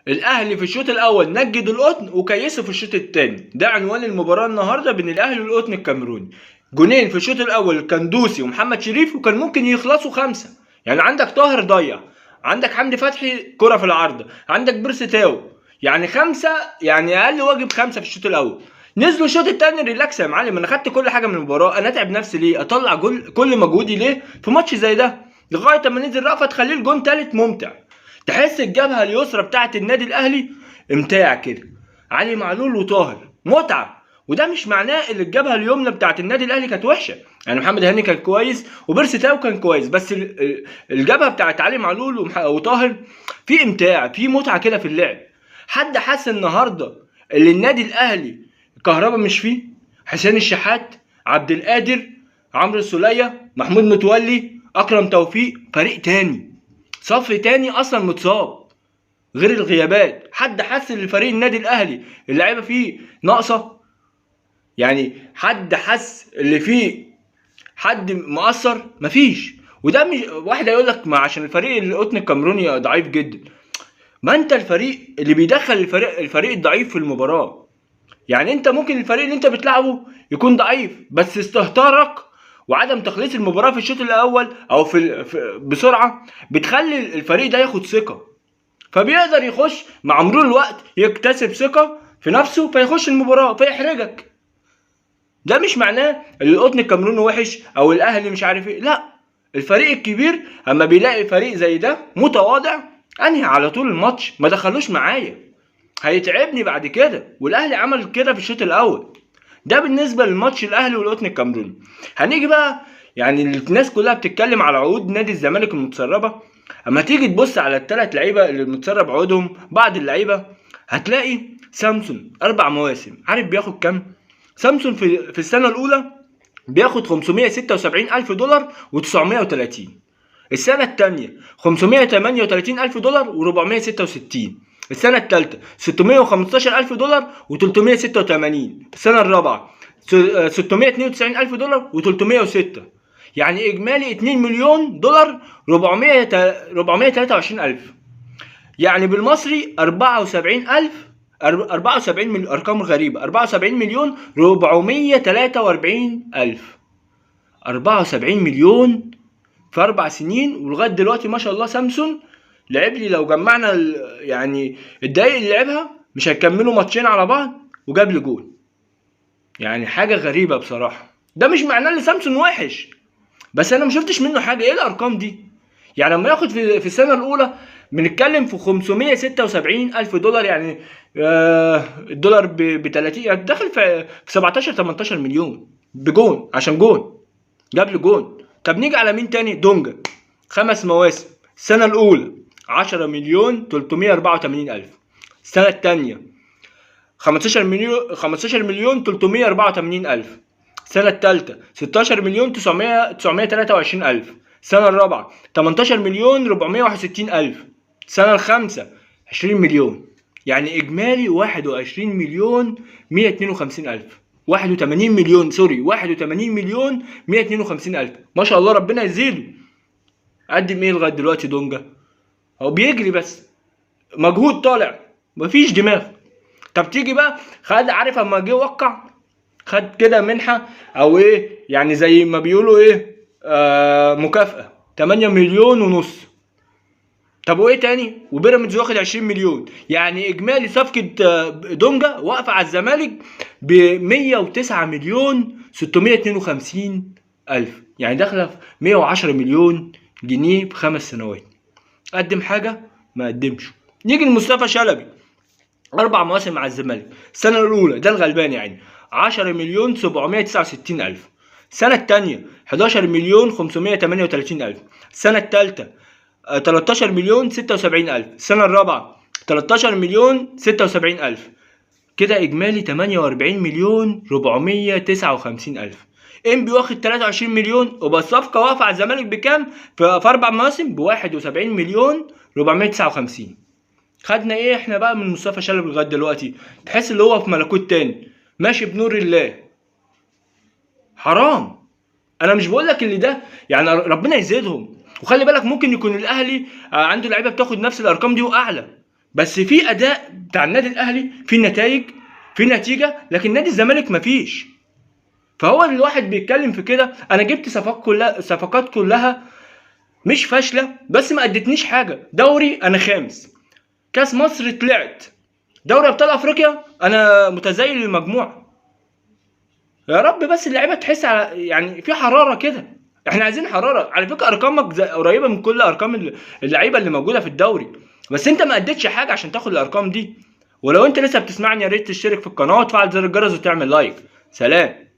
الاهلي في الشوط الاول نجد القطن وكيسه في الشوط الثاني. ده عنوان المباراه النهارده بين الاهلي والقطن الكاميروني. جونين في الشوط الاول كان دوسي ومحمد شريف، وكان ممكن يخلصوا 5. يعني عندك طاهر ضيع، عندك حمدي فتحي كرة في العارضة، عندك بيرسي تاو. يعني 5، يعني اقل واجب 5 في الشوط الاول. نزلوا الشوط الثاني ريلاكس يا معلم، انا خدت كل حاجه من المباراه، انا اتعب نفسي ليه؟ اطلع جول كل مجهودي ليه في ماتش زي ده؟ لغايه اما نزل رأفت خليه الجون ثالث ممتع. تحس الجبهه اليسرى بتاعه النادي الاهلي امتاع كده، علي معلول وطاهر متعه. وده مش معناه ان الجبهه اليمنى بتاعه النادي الاهلي كانت وحشه، يعني محمد هاني كان كويس وبيرسي تاو كان كويس، بس الجبهه بتاعه علي معلول وطاهر في امتاع، في متعه كده في اللعب. حد حس النهارده ان النادي الاهلي كهربا مش فيه؟ حسين الشحات، عبد القادر، عمرو السوليه، محمود متولي، اكرم توفيق، فريق تاني، صف تاني اصلا متصاب غير الغيابات. حد حس ان فريق النادي الاهلي اللعيبه فيه ناقصه؟ يعني حد حس اللي فيه حد مقصر؟ مفيش. وده مش واحد هيقول لك ما عشان الفريق القطن الكاميروني ضعيف جدا. ما انت الفريق اللي بيدخل الفريق الضعيف في المباراه. يعني انت ممكن الفريق اللي انت بتلعبه يكون ضعيف، بس استهتارك وعدم تخليص المباراه في الشوط الاول او بسرعه بتخلي الفريق ده ياخد ثقه، فبيقدر يخش مع مرور الوقت يكتسب ثقه في نفسه فيخش المباراه فيحرجك. ده مش معناه ان القطن الكاميروني وحش او الاهلي مش عارف ايه، لا. الفريق الكبير اما بيلاقي فريق زي ده متواضع انهي على طول الماتش، ما دخلوش معايا، هيتعبني بعد كده. والاهلي عمل كده في الشوط الاول. ده بالنسبه للماتش الاهلي والقطن الكاميروني. هنيجي بقى، يعني الناس كلها بتتكلم على عقود نادي الزمالك المتسربه. اما تيجي تبص على الثلاث لعيبه اللي متسرب عقودهم، بعض اللعيبه هتلاقي سامسون 4 مواسم، عارف بياخد كام؟ سامسون في السنه الاولى بياخد $576,000 و930. السنة الثانية $538,000 و466. السنة الثالثة $615,000 و386. السنة الرابعة $692,000 و306. يعني إجمالي $2,000,000 423,000. يعني بالمصري 74 من أرقام غريبة، 74,443,000. 74 مليون في 4 سنين. ولغايه دلوقتي ما شاء الله سامسون لعب لي، لو جمعنا يعني الدقايق اللي لعبها مش هيكملوا ماتشين على بعض وجاب لي جول. يعني حاجه غريبه بصراحه. ده مش معناه ان سامسون وحش، بس انا ما شفتش منه حاجه. ايه الارقام دي؟ يعني لما ياخد في السنه الاولى بنتكلم في $576,000، يعني الدولار ب 30، يعني داخل في 17 18 مليون بجون، عشان جون جاب لي جون. طب نيجي على مين تاني؟ دونجا 5 مواسم. السنة الأولى 10,384,000. السنة التانية 15,384,000. السنة التالتة 16,923,000. السنة الرابعة 18,461,000. السنة الخامسة 20 مليون. يعني إجمالي 21,152,000. 81 مليون، سوري، 81,152,000. ما شاء الله ربنا يزيده. قدم ايه لغايه دلوقتي دونجا؟ هو بيجري بس، مجهود طالع، مفيش دماغ. طب تيجي بقى خد، عارف اما جه وقع خد كده منحه او ايه، يعني زي ما بيقولوا ايه، مكافاه 8 مليون ونص. طب وايه تاني؟ وبيراميدز واخد 20 مليون. يعني اجمالي صفقه دونجا واقفه على الزمالك ب 109,652,000. يعني داخله في 110 مليون جنيه في 5 سنوات. قدم حاجه؟ ما قدمش. نيجي لمصطفى شلبي 4 مواسم مع الزمالك. السنه الاولى ده الغلبان يعني 10,769,000. السنه الثانيه 11,538,000. السنه الثالثه 13,076,000. السنة الرابعة 13,076,000. كده إجمالي 48,459,000. إنبي واخد 23 مليون، وبس الصفقة واقفة على الزمالك بكام؟ في 4 مواسم ب 71,459,000. خدنا إيه إحنا بقى من مصطفى شلبي لغاية دلوقتي؟ تحس اللي هو في ملكوت تاني ماشي بنور الله. حرام. أنا مش بقولك اللي ده يعني ربنا يزيدهم، وخلي بالك ممكن يكون الاهلي عنده لعيبه بتاخد نفس الارقام دي واعلى، بس في اداء بتاع النادي الاهلي، في نتائج، في نتيجه، لكن نادي الزمالك مفيش. فهو الواحد بيتكلم في كده. انا جبت صفقات كلها مش فاشله، بس ما ادتنيش حاجه. دوري انا خامس، كاس مصر طلعت، دوري ابطال افريقيا انا متزايل المجموعه. يا رب بس اللعيبه تحس على يعني في حراره كده. احنا عايزين حراره. على فكره ارقامك قريبه من كل ارقام اللعيبه اللي موجوده في الدوري، بس انت ما اديتش حاجه عشان تاخد الارقام دي. ولو انت لسه بتسمعني يا ريت تشترك في القناه وتفعل زر الجرس وتعمل لايك. سلام.